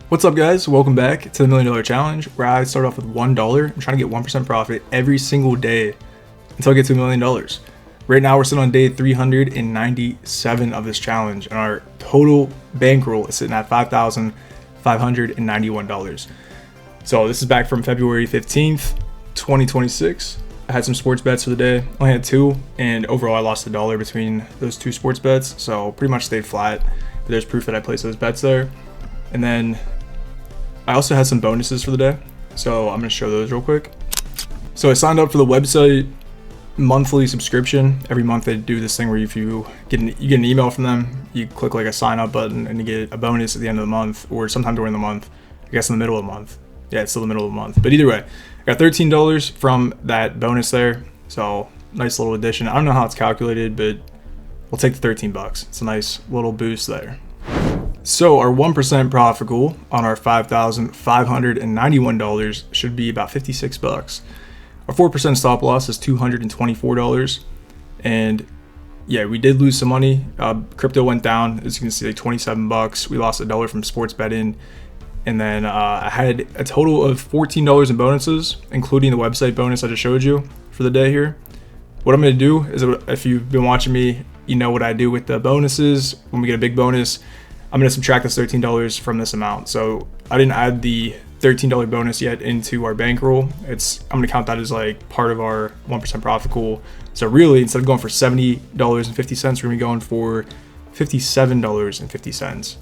What's up, guys? Welcome back to the $1 Million Challenge, where I start off with $1. I'm trying to get 1% profit every single day until I get to $1 million. Right now, we're sitting on day 397 of this challenge, and our total bankroll is sitting at $5,591. So this is back from February 15th, 2026. I had some sports bets for the day. I only had two, and overall I lost $1 between those two sports bets, so pretty much stayed flat. But there's proof that I placed those bets there. And then I also had some bonuses for the day, so I'm going to show those real quick. So I signed up for the website monthly subscription. Every month they do this thing where if you get an email from them, you click like a sign up button and you get a bonus at the end of the month, or sometime during the month. I guess in the middle of the month. Yeah, it's still the middle of the month. But either way, I got $13 from that bonus there. So nice little addition. I don't know how it's calculated, but we'll take the 13 bucks. It's a nice little boost there. So our 1% profit goal on our $5,591 should be about 56 bucks. Our 4% stop loss is $224. And yeah, we did lose some money. Crypto went down, as you can see, like 27 bucks. We lost $1 from sports betting. And then I had a total of $14 in bonuses, including the website bonus I just showed you for the day here. What I'm going to do is, if you've been watching me, you know what I do with the bonuses. When we get a big bonus, I'm going to subtract this $13 from this amount. So I didn't add the $13 bonus yet into our bankroll. I'm going to count that as like part of our 1% profit goal. So really, instead of going for $70.50, we're going to be going for $57.50.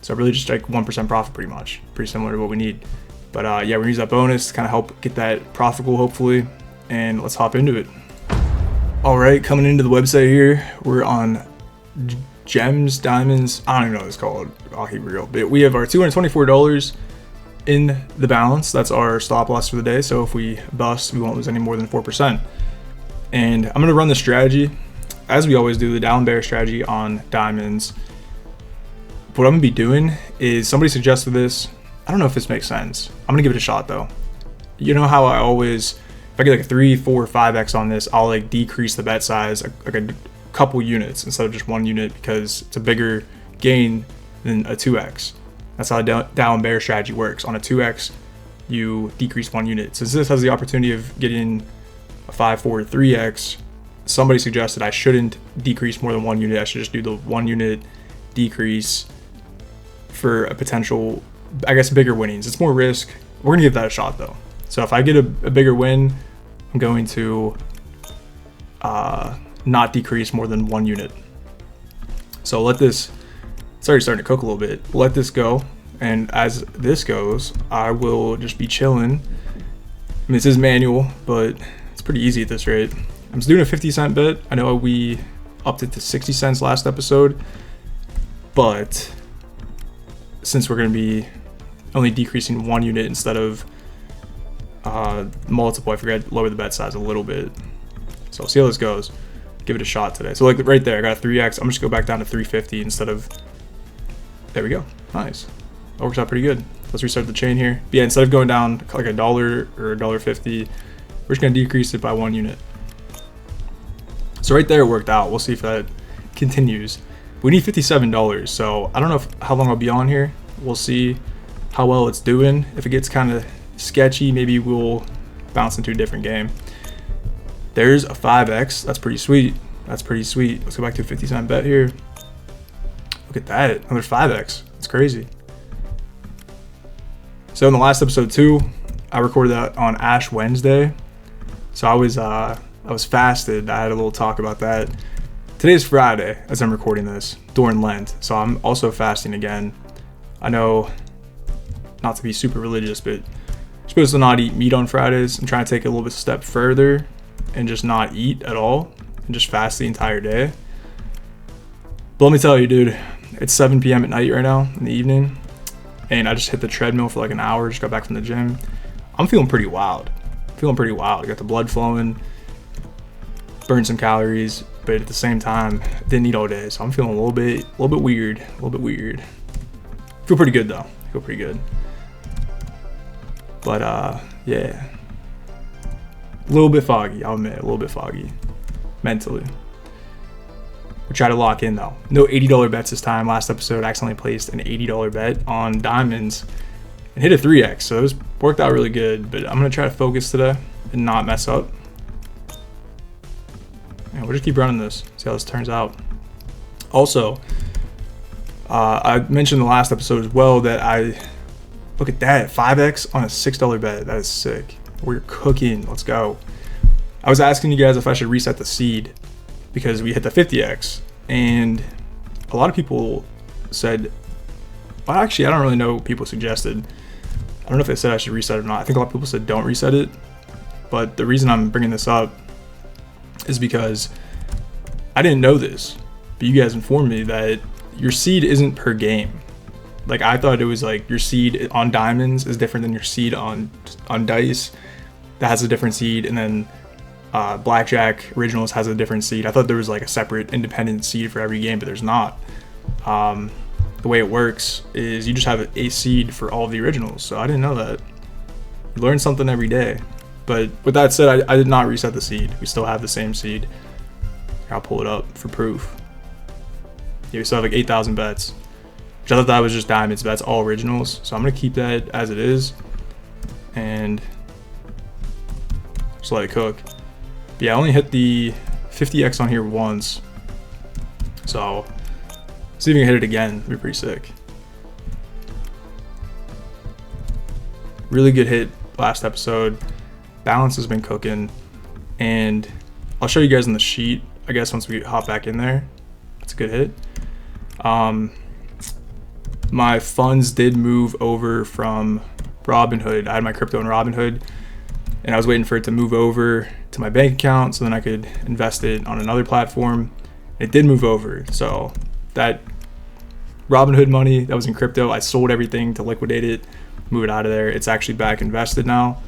So really just like 1% profit pretty much. Pretty similar to what we need. But yeah, we're going to use that bonus to kind of help get that profit goal hopefully. And let's hop into it. All right, coming into the website here, we're on gems, diamonds, I don't even know what it's called, I'll keep it real. But we have our $224 in the balance. That's our stop loss for the day. So if we bust, we won't lose any more than 4%. And I'm going to run the strategy, as we always do, the down bear strategy on diamonds. What I'm going to be doing is, somebody suggested this. I don't know if this makes sense. I'm going to give it a shot though. You know how I always, if I get like a 3, 4, 5x on this, I'll like decrease the bet size like a couple units instead of just one unit, because it's a bigger gain than a 2x. That's how down bear strategy works. On a 2x, you decrease one unit. Since this has the opportunity of getting a 5, 4, 3x, somebody suggested I shouldn't decrease more than one unit. I should just do the 1 unit decrease for a potential, I guess, bigger winnings. It's more risk. We're gonna give that a shot though. So if I get a bigger win, I'm going to not decrease more than 1 unit. So let this, it's already starting to cook a little bit. Let this go, and as this goes, I will just be chilling. I mean, this is manual, but it's pretty easy at this rate. I'm just doing a 50-cent bet. I know we upped it to 60 cents last episode, but since we're going to be only decreasing 1 unit instead of multiple, I forgot to lower the bet size a little bit. So see how this goes. Give it a shot today. So like right there, I got a 3x. I'm just go back down to 350 instead of, there we go. Nice. That works out pretty good. Let's restart the chain here. But yeah, instead of going down like $1 or $1.50, we're just gonna decrease it by 1 unit. So right there it worked out. We'll see if that continues. We need $57, so I don't know how long I'll be on here. We'll see how well it's doing. If it gets kind of sketchy, maybe we'll bounce into a different game. There's a 5x. That's pretty sweet. That's pretty sweet. Let's go back to a 50-cent bet here. Look at that. Another 5x. That's crazy. So in the last episode too, I recorded that on Ash Wednesday. So I was fasted. I had a little talk about that. Today's Friday as I'm recording this during Lent. So I'm also fasting again. I know not to be super religious, but you're supposed to not eat meat on Fridays. I'm trying to take it a little bit step further and just not eat at all and just fast the entire day. But let me tell you, dude, it's 7 p.m. at night right now in the evening, and I just hit the treadmill for like an hour, just got back from the gym. I'm feeling pretty wild. I got the blood flowing, burned some calories, but at the same time, didn't eat all day, so I'm feeling a little bit weird. Feel pretty good though. Feel pretty good. But yeah. A little bit foggy, I'll admit, a little bit foggy mentally. We try to lock in though. No $80 bets this time. Last episode, I accidentally placed an $80 bet on diamonds and hit a 3x. So it was worked out really good, but I'm gonna try to focus today and not mess up. And we'll just keep running this, see how this turns out. Also, I mentioned in the last episode as well that look at that, 5x on a $6 bet. That is sick. We're cooking, let's go. I was asking you guys if I should reset the seed because we hit the 50x, and a lot of people said, well, actually, I don't really know what people suggested. I don't know if they said I should reset it or not. I think a lot of people said don't reset it, but the reason I'm bringing this up is because I didn't know this, but you guys informed me that your seed isn't per game. Like, I thought it was like your seed on diamonds is different than your seed on dice. That has a different seed, and then blackjack originals has a different seed. I thought there was like a separate independent seed for every game, but there's not. The way it works is you just have a seed for all of the originals. So I didn't know that. You learn something every day. But with that said, I did not reset the seed. We still have the same seed. I'll pull it up for proof. Yeah, we still have like 8,000 bets, which I thought that was just diamonds, but that's all originals. So I'm gonna keep that as it is and just let it cook. But yeah, I only hit the 50x on here once, so see if we can hit it again. It'd be pretty sick. Really good hit last episode. Balance has been cooking, and I'll show you guys on the sheet, I guess, once we hop back in there. That's a good hit. My funds did move over from Robinhood. I had my crypto in Robinhood, and I was waiting for it to move over to my bank account so then I could invest it on another platform. It did move over, so that Robinhood money that was in crypto, I sold everything to liquidate it, move it out of there. It's actually back invested now,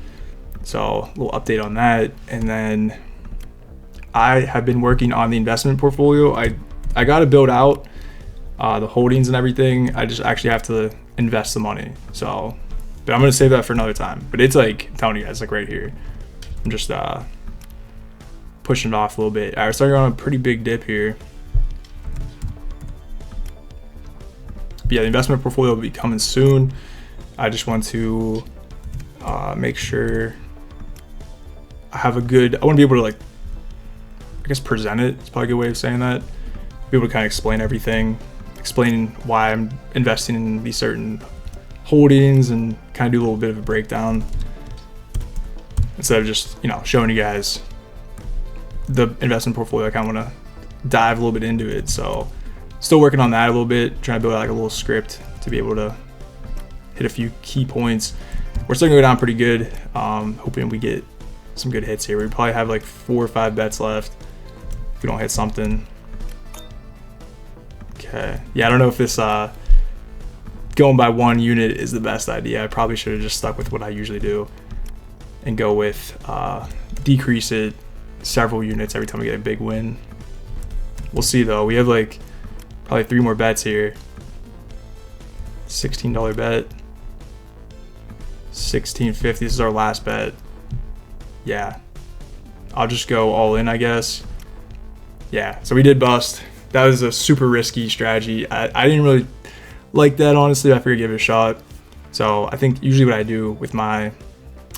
so a little update on that. And then I have been working on the investment portfolio. I got to build out the holdings and everything. I just actually have to invest the money, so but I'm gonna save that for another time. But it's like, I'm telling you guys, like right here, I'm just pushing it off a little bit. All right, we're starting on a pretty big dip here. But yeah, the investment portfolio will be coming soon. I just want to make sure I have a good, I want to be able to, like, I guess present it. It's probably a good way of saying that. Be able to kind of explain everything, explain why I'm investing in these certain holdings, and kind of do a little bit of a breakdown instead of just, you know, showing you guys the investment portfolio. I kind of want to dive a little bit into it. So still working on that a little bit, trying to build out like a little script to be able to hit a few key points. We're starting to go down pretty good. Hoping we get some good hits here. We probably have like 4 or 5 bets left if we don't hit something. Okay, yeah, I don't know if this going by one unit is the best idea. I probably should have just stuck with what I usually do and go with decrease it several units every time we get a big win. We'll see though. We have like probably 3 more bets here. $16 bet, $16.50. This is our last bet. Yeah, I'll just go all in, I guess. Yeah, so we did bust. That was a super risky strategy. I didn't really like that, honestly. I figured give it a shot. So I think usually what I do with my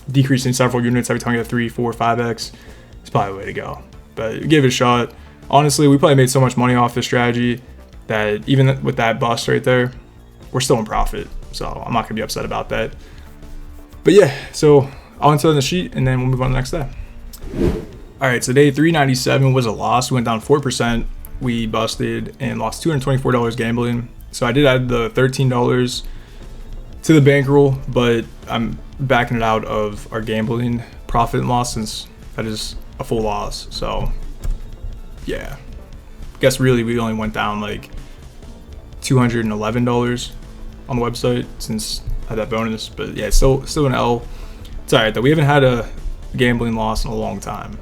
decreasing several units every time I get 3, 4, 5x is probably the way to go. But give it a shot. Honestly, we probably made so much money off this strategy that even with that bust right there, we're still in profit. So I'm not gonna be upset about that. But yeah, so I'll enter on the sheet and then we'll move on to the next day. All right, so day 397 was a loss. We went down 4%. We busted and lost $224 gambling. So I did add the $13 to the bankroll, but I'm backing it out of our gambling profit and loss since that is a full loss. So yeah, I guess really we only went down like $211 on the website since I had that bonus. But yeah, still an L. It's all right though. We haven't had a gambling loss in a long time.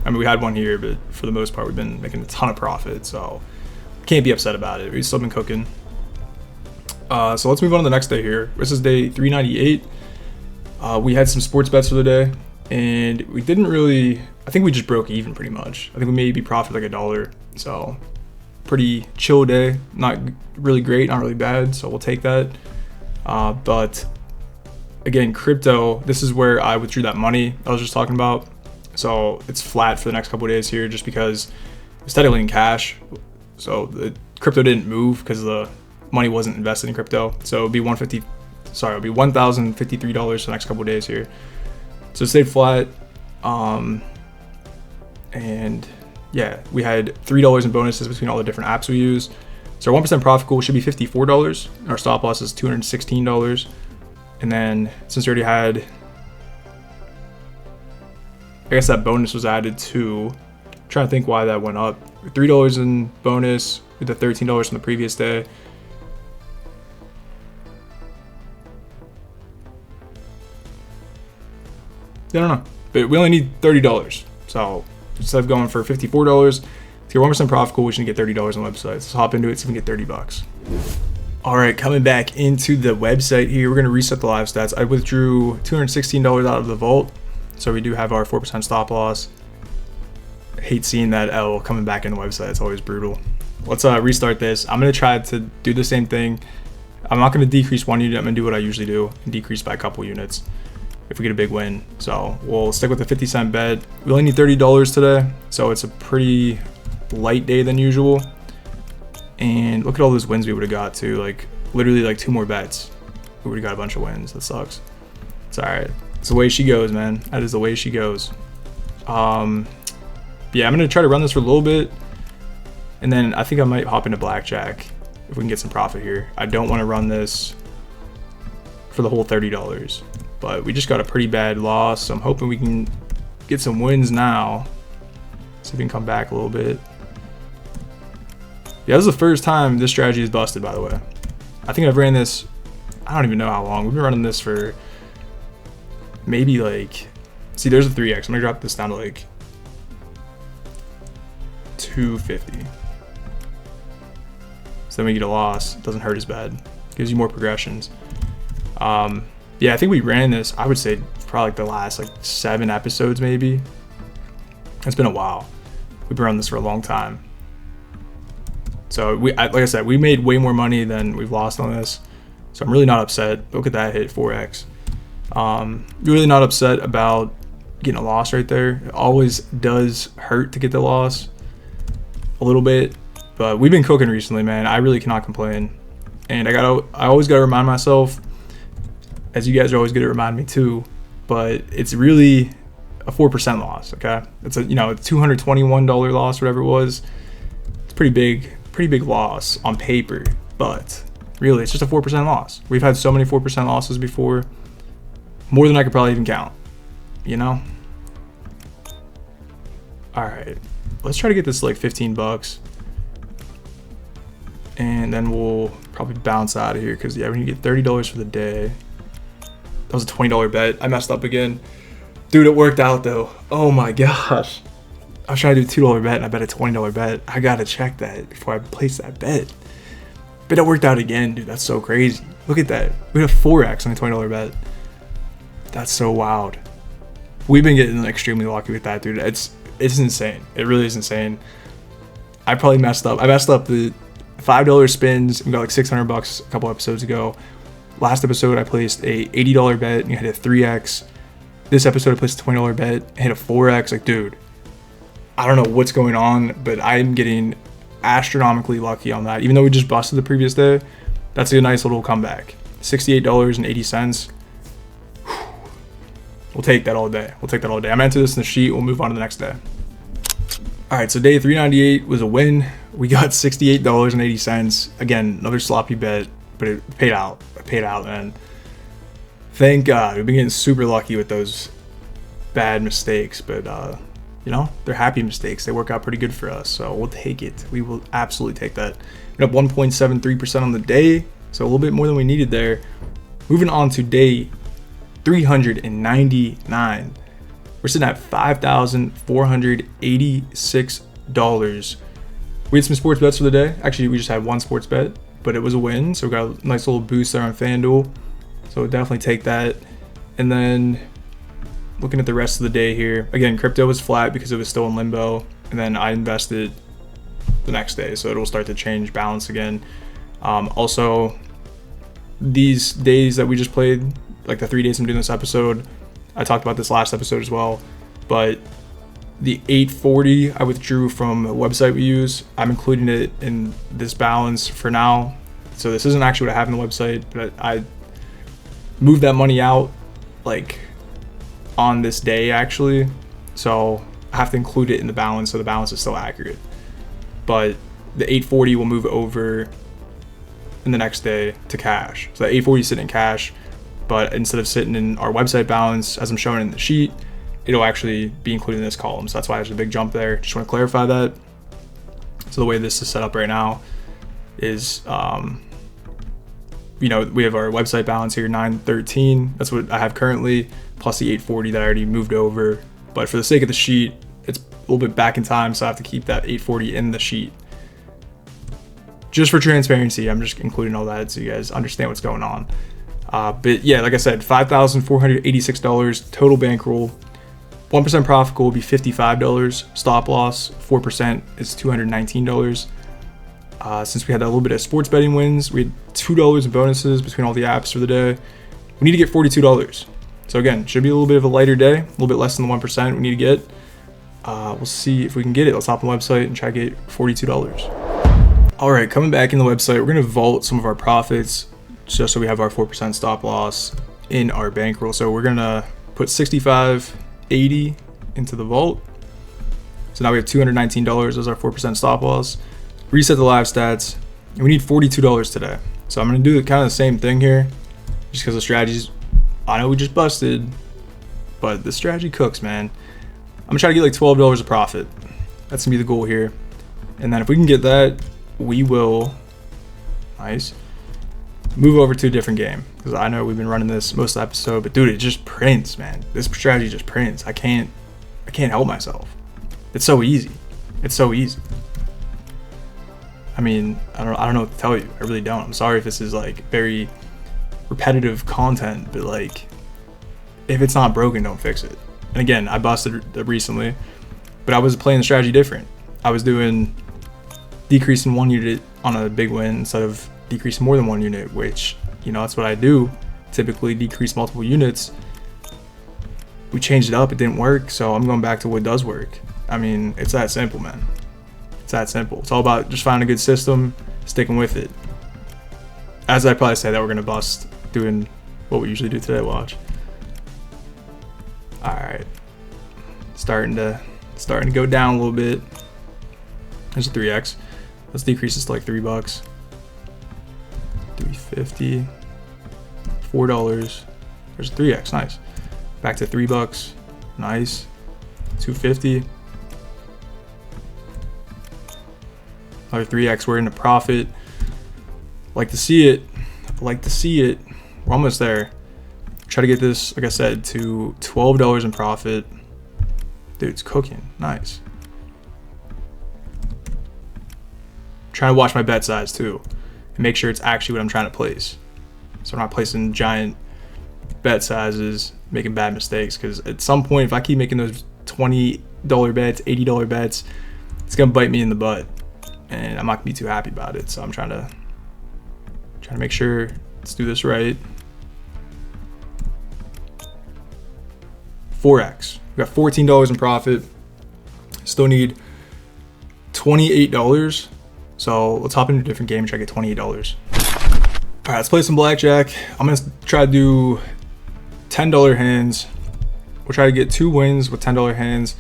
I mean, we had one here, but for the most part, we've been making a ton of profit, so can't be upset about it. We've still been cooking. So let's move on to the next day here. This is day 398. We had some sports bets for the day, and we didn't really, I think we just broke even pretty much. I think we maybe profited like $1. So pretty chill day. Not really great, not really bad, so we'll take that. But again, crypto, this is where I withdrew that money I was just talking about. So it's flat for the next couple of days here just because it's steadily in cash. So the crypto didn't move because the money wasn't invested in crypto. So it'll be $1,053 for the next couple of days here. So it stayed flat. And yeah, we had $3 in bonuses between all the different apps we use. So our 1% profit goal should be $54. Our stop loss is $216. And then since we already had, I guess that bonus was added too. I'm trying to think why that went up. $3 in bonus with the $13 from the previous day. I don't know, but we only need $30. So instead of going for $54, to your 1% profit goal, we should get $30 on the website. Let's hop into it, see if we can get $30. All right, coming back into the website here, we're gonna reset the live stats. I withdrew $216 out of the vault, so we do have our 4% stop loss. I hate seeing that L coming back in the website. It's always brutal. Let's restart this. I'm gonna try to do the same thing. I'm not gonna decrease 1 unit. I'm gonna do what I usually do and decrease by a couple units if we get a big win. So we'll stick with the 50-cent bet. We only need $30 today, so it's a pretty light day than usual. And look at all those wins we would have got too. Like literally like 2 more bets, we would have got a bunch of wins. That sucks. It's all right. It's the way she goes, man. That is the way she goes. Yeah, I'm gonna try to run this for a little bit, and then I think I might hop into blackjack if we can get some profit here. I don't want to run this for the whole $30, but we just got a pretty bad loss, so I'm hoping we can get some wins now. See if we can come back a little bit. Yeah, this is the first time this strategy is busted, by the way. I think I've ran this, I don't even know how long. We've been running this for maybe like, see, there's a 3x. I'm gonna drop this down to like 250. So then we get a loss. It doesn't hurt as bad. Gives you more progressions. Yeah, I think we ran this, I would say probably like the last like 7 episodes maybe. It's been a while. We've been running this for a long time. So like I said, we made way more money than we've lost on this. So I'm really not upset. Look at that hit, 4x. Really not upset about getting a loss right there. It always does hurt to get the loss a little bit, but we've been cooking recently, man. I really cannot complain. And I always gotta remind myself, as you guys are always gonna remind me too, but it's really a 4% loss, okay? It's a, you know, a $221 loss, whatever it was. It's pretty big loss on paper, but really it's just a 4% loss. We've had so many 4% losses before, more than I could probably even count, you know? All right, let's try to get this to like 15 bucks, and then we'll probably bounce out of here because yeah, we need to get $30 for the day. That was a $20 bet. I messed up again. Dude, it worked out though. Oh my gosh. I was trying to do a $2 bet and I bet a $20 bet. I gotta check that before I place that bet. But it worked out again, dude. That's so crazy. Look at that. We had a 4x on a $20 bet. That's so wild. We've been getting extremely lucky with that, dude. It's insane. It really is insane. I probably messed up. I messed up the $5 spins. We got like 600 bucks a couple episodes ago. Last episode, I placed a $80 bet and you hit a 3x. This episode, I placed a $20 bet and hit a 4x. Like, dude, I don't know what's going on, but I'm getting astronomically lucky on that. Even though we just busted the previous day, that's a nice little comeback. $68.80. We'll take that all day. We'll take that all day. I'm into this in the sheet. We'll move on to the next day. All right, so day 398 was a win. We got $68.80. Again, another sloppy bet, but it paid out. It paid out, man. Thank God. We've been getting super lucky with those bad mistakes, but you know, they're happy mistakes. They work out pretty good for us, so we'll take it. We will absolutely take that. We're up 1.73% on the day, so a little bit more than we needed there. Moving on to day 399. We're sitting at $5,486. We had some sports bets for the day. Actually, we just had one sports bet, but it was a win, so we got a nice little boost there on FanDuel. So we'll definitely take that. And then looking at the rest of the day here, again, crypto was flat because it was still in limbo. And then I invested the next day, so it'll start to change balance again. Also, these days that we just played, like the 3 days I'm doing this episode, I talked about this last episode as well, but the 840 I withdrew from the website we use, I'm including it in this balance for now. So this isn't actually what I have on the website, but I moved that money out like on this day actually, so I have to include it in the balance so the balance is still accurate. But the 840 will move over in the next day to cash. So the 840 is sitting in cash, but instead of sitting in our website balance as I'm showing in the sheet, it'll actually be included in this column. So that's why there's a big jump there. Just want to clarify that. So the way this is set up right now is, you know, we have our website balance here, 913. That's what I have currently, plus the 840 that I already moved over. But for the sake of the sheet, it's a little bit back in time, so I have to keep that 840 in the sheet. Just for transparency, I'm just including all that so you guys understand what's going on. But yeah, like I said, $5,486 total bankroll. 1% profit goal will be $55. Stop loss, 4% is $219. Since we had a little bit of sports betting wins, we had $2 in bonuses between all the apps for the day. We need to get $42. So again, should be a little bit of a lighter day, a little bit less than the 1% we need to get. We'll see if we can get it. Let's hop on the website and try to get $42. All right, coming back in the website, we're gonna vault some of our profits just so we have our 4% stop loss in our bankroll. So we're gonna put $65.80 into the vault. So now we have $219 as our 4% stop loss. Reset the live stats, and we need $42 today. So I'm gonna do kind of the same thing here, just because the strategies, I know we just busted, but the strategy cooks, man. I'm gonna try to get like $12 of profit. That's gonna be the goal here. And then if we can get that, we will, nice, move over to a different game. Because I know we've been running this most of the episode, but dude, it just prints, man. This strategy just prints. I can't help myself. It's so easy. It's so easy. I mean, I don't know what to tell you. I really don't. I'm sorry if this is like very repetitive content, but like, if it's not broken, don't fix it. And again, I busted recently, but I was playing the strategy different. I was doing decreasing 1 unit on a big win instead of decreasing more than 1 unit, which, you know, that's what I do. Typically decrease multiple units. We changed it up, it didn't work, so I'm going back to what does work. I mean, it's that simple, man. It's that simple. It's all about just finding a good system, sticking with it. As I probably say that we're gonna bust doing what we usually do today, watch. Alright. Starting to go down a little bit. There's a 3x. Let's decrease this to like $3. $3.50. $4. There's a 3x, nice. Back to $3. Nice. $2.50. Another 3x, we're in a profit. Like to see it. Like to see it. We're almost there. Try to get this, like I said, to $12 in profit. Dude, it's cooking. Nice. Trying to watch my bet size too and make sure it's actually what I'm trying to place. So I'm not placing giant bet sizes, making bad mistakes, because at some point, if I keep making those $20 bets, $80 bets, it's gonna bite me in the butt, and I'm not gonna be too happy about it. So I'm trying to make sure, let's do this right. 4x. We got $14 in profit. Still need $28. So let's hop into a different game and try to get $28. All right, let's play some blackjack. I'm gonna try to do $10 hands. We'll try to get 2 wins with $10 hands,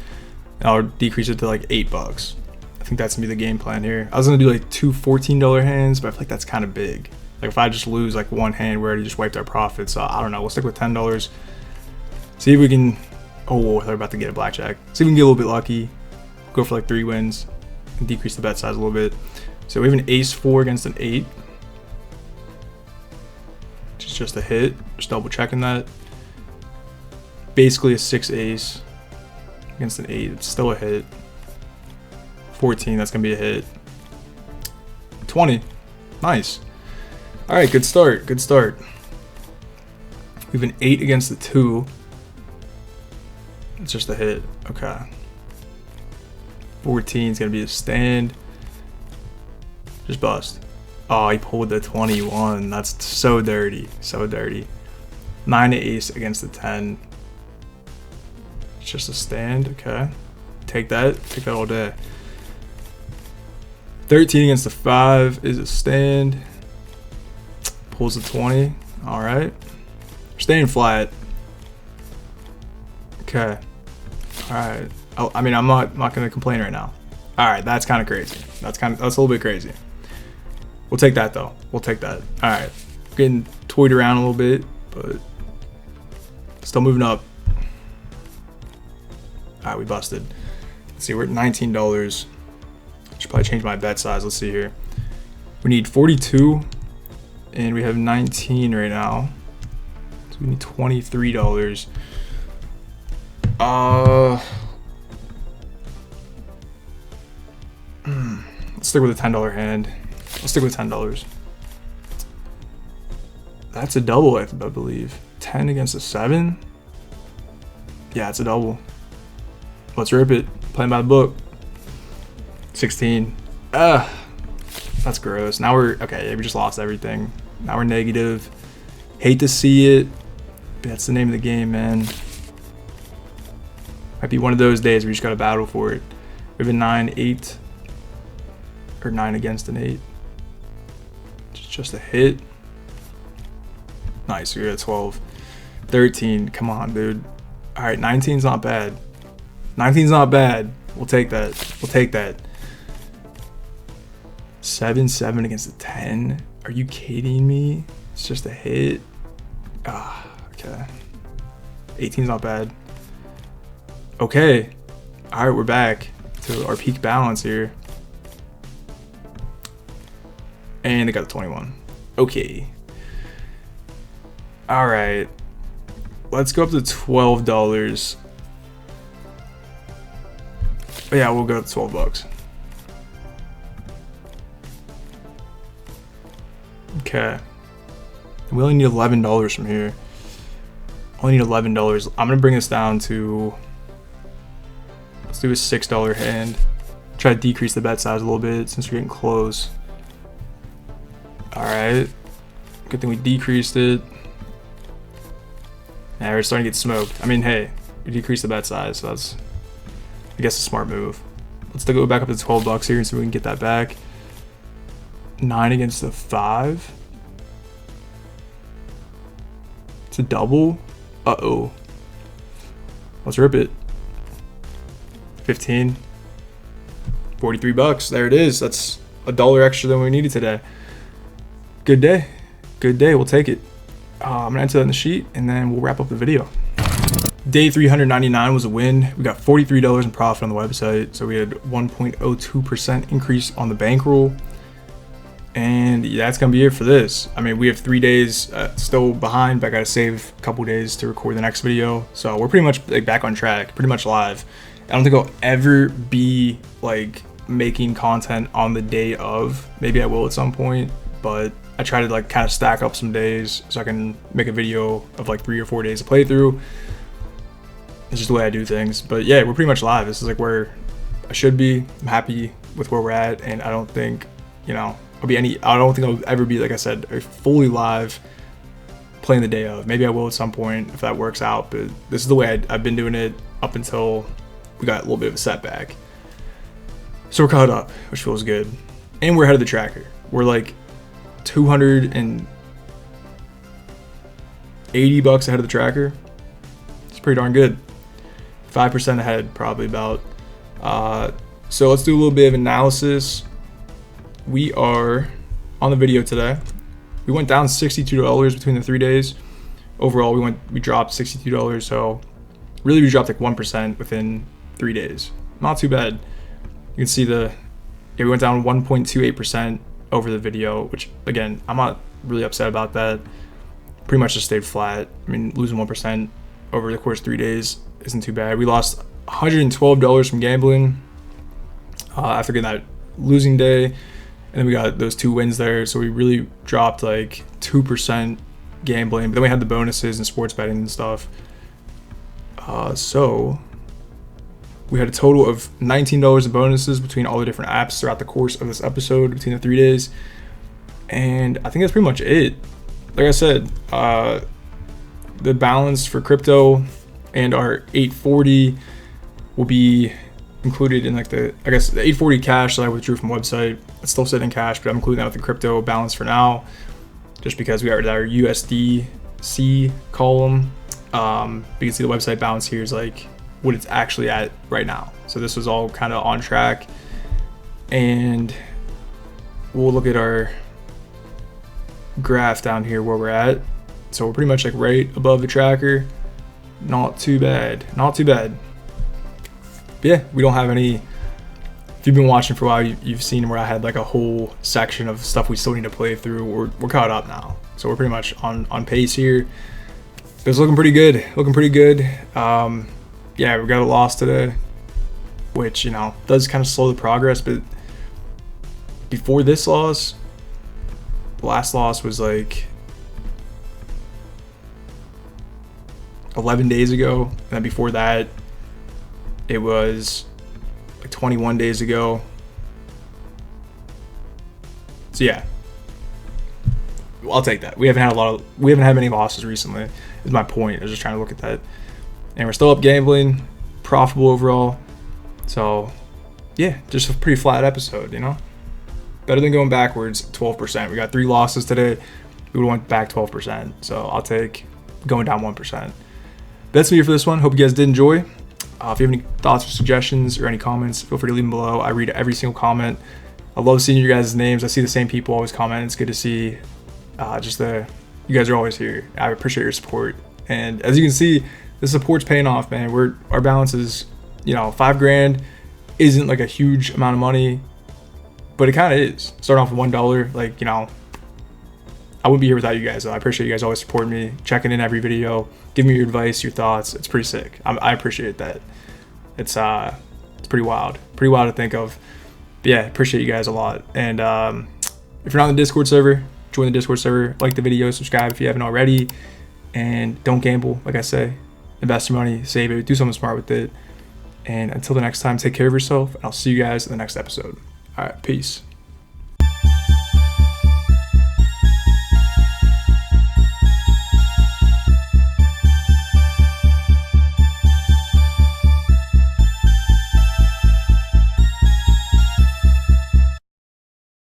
and I'll decrease it to like $8. I think that's gonna be the game plan here. I was gonna do like 2 $14 hands, but I feel like that's kind of big. Like if I just lose like 1 hand, we already just wiped our profits. So I don't know. We'll stick with $10. See if we can. Oh, they're about to get a blackjack. See if we can get a little bit lucky. Go for like 3 wins and decrease the bet size a little bit. So we have an ace-4 against an 8. Which is just a hit. Just double checking that. Basically a 6 ace against an 8. It's still a hit. 14, that's gonna be a hit. 20. Nice. Alright, good start. Good start. We have an 8 against the 2. It's just a hit. Okay. 14 is gonna be a stand. Just bust. Oh, he pulled the 21. That's so dirty. So dirty. 9 to ace against the 10. It's just a stand. Okay. Take that. Take that all day. 13 against the 5 is a stand. Pulls the 20. All right. Staying flat. Okay. All right. Oh, I mean, I'm not going to complain right now. All right. That's kind of crazy. That's a little bit crazy. We'll take that though. We'll take that. All right. Getting toyed around a little bit, but still moving up. All right. We busted. Let's see. We're at $19. Should probably change my bet size. Let's see here. We need 42 and we have 19 right now. So we need $23. Let's stick with a $10 hand. Let's stick with $10. That's a double, I believe. 10 against a 7. Yeah, it's a double. Let's rip it. Playing by the book. 16. That's gross. Now we're okay. We just lost everything. Now we're negative. Hate to see it. But that's the name of the game, man. Might be one of those days where you just gotta battle for it. We have a 9, 8, or 9 against an 8. Just a hit. Nice. We're at 12. 13. Come on, dude. All right, 19's not bad. 19's not bad. We'll take that. We'll take that. 7, 7 against a 10. Are you kidding me? It's just a hit. Okay. 18's not bad. Okay. All right, we're back to our peak balance here. And they got the 21. Okay. All right. Let's go up to $12. But yeah, we'll go to $12. Okay. We only need $11 from here. Only need $11. I'm gonna bring this down to, let's do a $6 hand. Try to decrease the bet size a little bit since we're getting close. All right. Good thing we decreased it. Yeah, we're starting to get smoked. I mean, hey, we decreased the bet size, so that's, I guess, a smart move. Let's go back up to $12 here and see if we can get that back. 9 against the 5. It's a double. Uh-oh. Let's rip it. 15. $43. There it is. That's $1 extra than we needed today. Good day. Good day. We'll take it. I'm going to enter that in the sheet, and then we'll wrap up the video. Day 399 was a win. We got $43 in profit on the website, so we had 1.02% increase on the bankroll. And yeah, that's gonna be it for this. I mean, we have 3 days still behind, but I gotta save a couple days to record the next video. So we're pretty much like back on track, pretty much live. I don't think I'll ever be like making content on the day of. Maybe I will at some point, but I try to like kind of stack up some days so I can make a video of like 3 or 4 days of playthrough. It's just the way I do things. But yeah, we're pretty much live. This is like where I should be. I'm happy with where we're at, and I don't think, you know, I don't think I'll ever be, like I said, fully live playing the day of. Maybe I will at some point if that works out, but this is the way I've been doing it up until we got a little bit of a setback. So we're caught up, which feels good. And we're ahead of the tracker. We're like $280 ahead of the tracker. It's pretty darn good. 5% ahead, probably about. So let's do a little bit of analysis. We are on the video today. We went down $62 between the 3 days. Overall, we dropped $62. So really, we dropped like 1% within 3 days. Not too bad. You can see we went down 1.28% over the video, which again, I'm not really upset about that. Pretty much just stayed flat. I mean, losing 1% over the course of 3 days isn't too bad. We lost $112 from gambling after getting that losing day. And then we got those 2 wins there. So we really dropped like 2% gambling. But then we had the bonuses and sports betting and stuff. So We had a total of $19 in bonuses between all the different apps throughout the course of this episode, between the 3 days. And I think that's pretty much it. Like I said, the balance for crypto and our 840 will be included in like the 840 cash that I withdrew from website. It's still sitting in cash, but I'm including that with the crypto balance for now, just because we got our USDC column. You can see the website balance here is like what it's actually at right now. So this was all kind of on track, and we'll look at our graph down here where we're at. So we're pretty much like right above the tracker. Not too bad, not too bad. But yeah, we don't have any. If you've been watching for a while, you've seen where I had like a whole section of stuff we still need to play through. We're caught up now, so we're pretty much on pace here. It's looking pretty good, yeah, we got a loss today, which, you know, does kind of slow the progress. But before this loss, the last loss was like 11 days ago, and then before that it was like 21 days ago. So yeah, I'll take that. We haven't had many losses recently, is my point. I was just trying to look at that. And we're still up gambling, profitable overall. So yeah, just a pretty flat episode, you know? Better than going backwards 12%. We got 3 losses today. We would have went back 12%. So I'll take going down 1%. That's me for this one. Hope you guys did enjoy. If you have any thoughts or suggestions or any comments, feel free to leave them below. I read every single comment. I love seeing your guys' names. I see the same people always comment. It's good to see you guys are always here. I appreciate your support. And as you can see, the support's paying off, man. Our balance is, you know, $5,000 isn't like a huge amount of money, but it kind of is. Starting off with $1, like, you know, I wouldn't be here without you guys. So I appreciate you guys always supporting me, checking in every video, giving me your advice, your thoughts. It's pretty sick. I appreciate that. It's pretty wild to think of. But yeah, appreciate you guys a lot. And if you're not in the Discord server, join the Discord server. Like the video, subscribe if you haven't already, and don't gamble. Like I say, invest your money, save it, do something smart with it. And until the next time, take care of yourself, and I'll see you guys in the next episode. All right, peace.